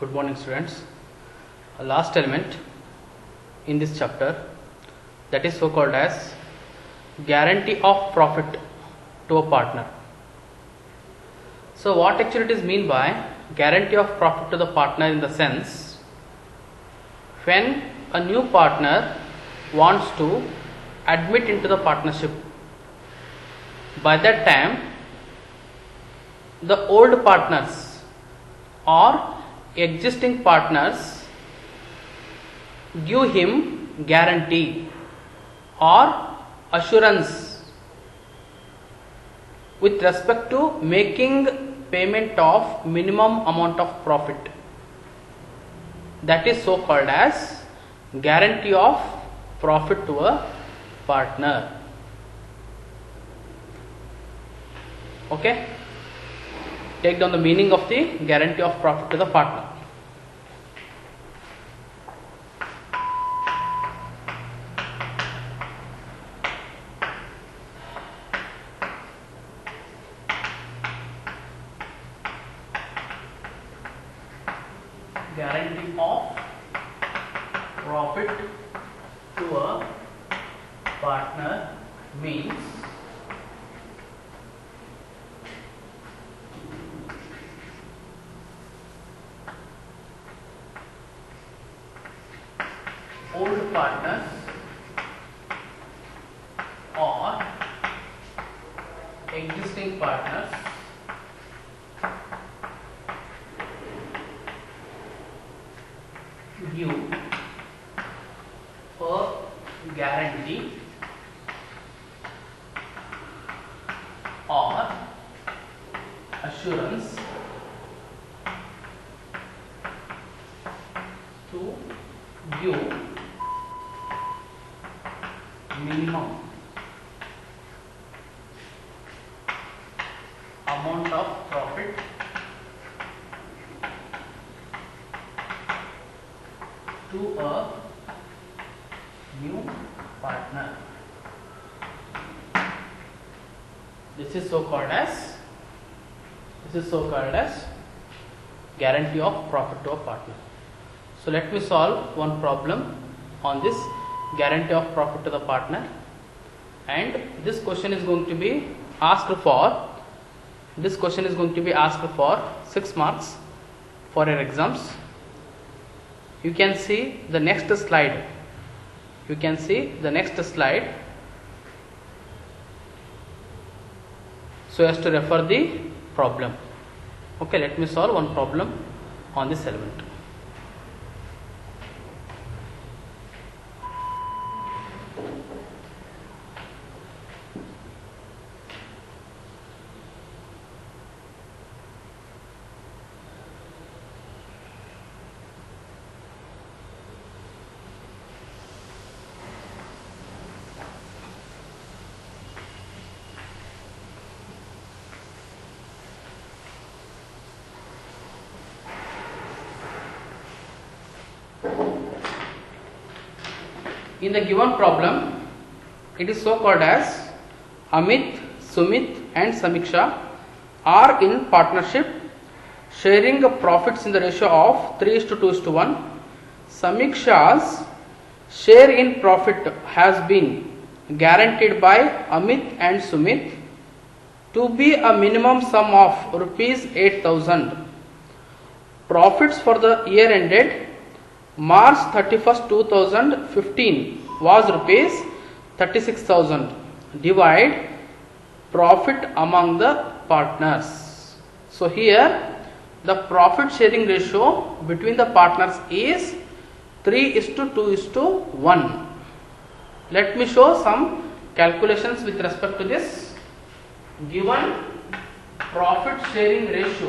Good morning, students. Last element in this chapter, that is so called as guarantee of profit to a partner. So what actually it is mean by guarantee of profit to the partner, in the sense when a new partner wants to admit into the partnership, by that time the old partners or existing partners give him guarantee or assurance with respect to making payment of minimum amount of profit. That is so called as guarantee of profit to a partner. Okay, take down the meaning of the guarantee of profit to the partner. Guarantee of profit to a partner means old partners or existing partners give a guarantee or assurance to give minimum amount of profit to a new partner. This is so called as guarantee of profit to a partner. So let me solve one problem on this guarantee of profit to the partner, and this question is going to be asked for 6 marks for your exams. You can see the next slide. So as to refer the problem. Okay, let me solve one problem on this element. In the given problem, it is so called as Amit, Sumit and Samiksha are in partnership, sharing profits in the ratio of 3:2:1. Samiksha's share in profit has been guaranteed by Amit and Sumit to be a minimum sum of rupees 8,000. Profits for the year ended March 31st, 2015 was rupees 36,000. Divide profit among the partners. So here the profit sharing ratio between the partners is 3:2:1. Let me show some calculations with respect to this. Given profit sharing ratio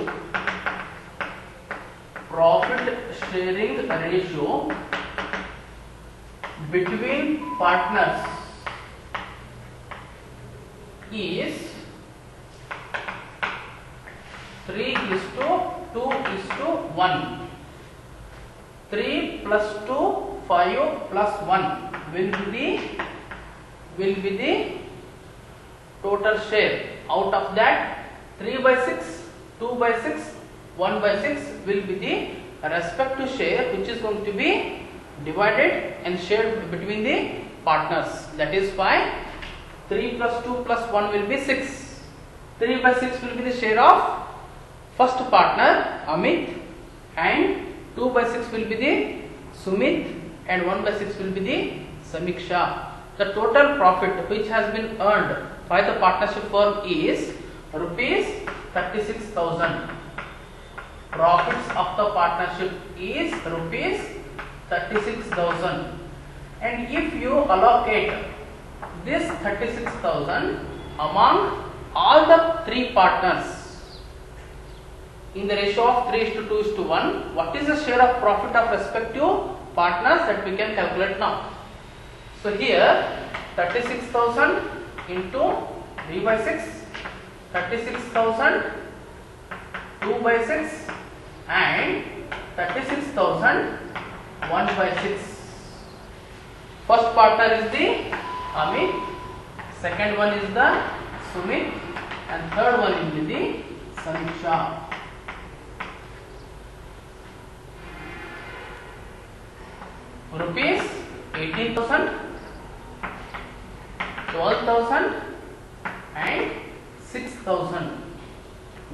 between partners is 3:2:1. 3 plus 2, 5 plus 1 will be the total share. Out of that, 3/6, 2/6, 1/6 will be the a respective share which is going to be divided and shared between the partners. That is why 3 plus 2 plus 1 will be 6. 3 by 6 will be the share of first partner Amit, and 2 by 6 will be the Sumit, and 1 by 6 will be the Samiksha. The total profit which has been earned by the partnership firm is rupees 36,000. Profits of the partnership is rupees 36,000. And if you allocate this 36,000 among all the three partners in the ratio of 3:2:1, what is the share of profit of respective partners that we can calculate now. So here 36,000 into 3 by 6, 36,000 2 by 6, and 36,000 1 by 6. First partner is the Amit, second one is the Sumit, and third one will be the Samiksha. Rupees 18,000, 12,000 and 6,000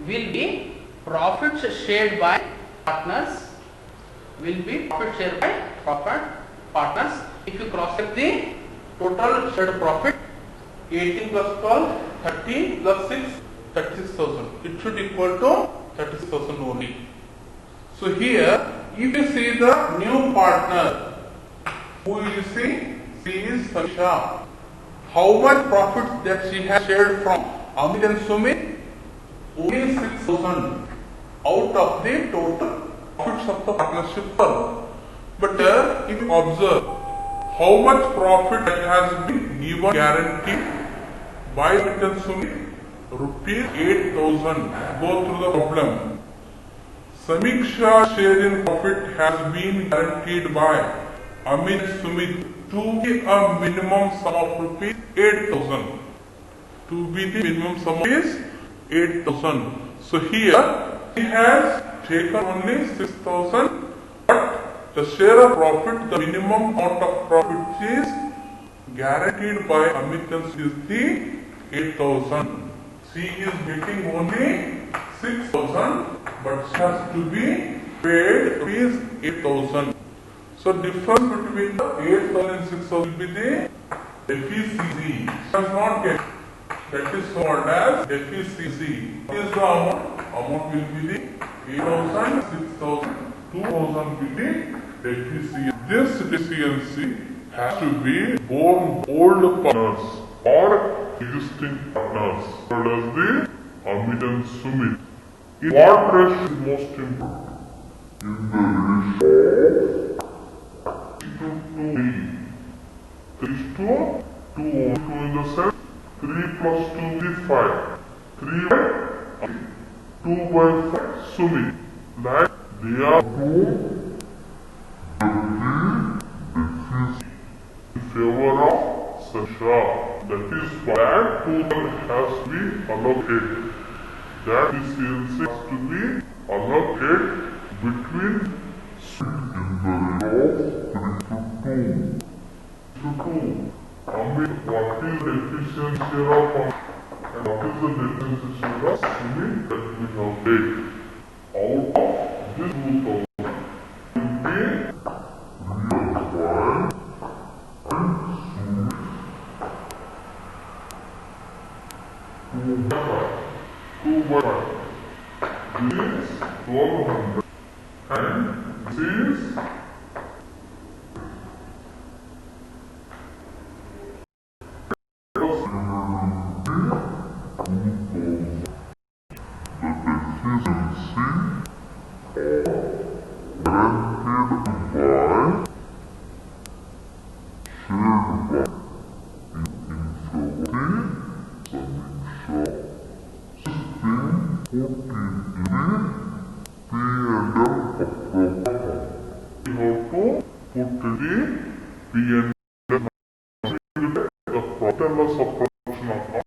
will be profits shared by partners. Will be profit shared by partners. If you cross check the total shared profit, 18 plus 12, 30 plus 6, 36,000. It should equal to 36,000 only. So here, if you see the new partner, who you see? She is Samiksha. How much profit that she has shared from Amit and Sumit? Only 6,000 out of the total profits of the partnership firm. But if you observe how much profit has been given guaranteed by Amit and Sumit, rupees 8,000. Go through the problem. Samiksha share in profit has been guaranteed by Amit and Sumit to be a minimum sum of rupees 8,000. To be the minimum sum is 8,000. So here he has taken only 6,000, but the share of profit, the minimum amount of profit is guaranteed by Amit and Sumit is the 8,000. She is getting only 6,000, but she has to be paid rupees 8,000. So difference between the 8,000 and 6,000 will be the deficiency. She has not get. That is called as deficiency. What is the amount? Amount will be the 8,000, 6,000, 2,000 will be deficiency. This deficiency has to be borne old partners or existing partners, called as the Amit and Sumit. In what ratio is most important? In the ratio 3:2 in the sense 3 plus 2 is 5. 3 by 2 by 5 Sumit. Like they are two in favor of Sasha. That is why that total has to be allocated. That deficiency has to be allocated between in the ratio of 3:2. Amit, what is the efficiency share of Amit and what is the efficiency share of Sumit that we have taken? Out of this 2,000 will be real 5 and Sumit 2 by 5. This is 1,200 and this is the profit and loss of production of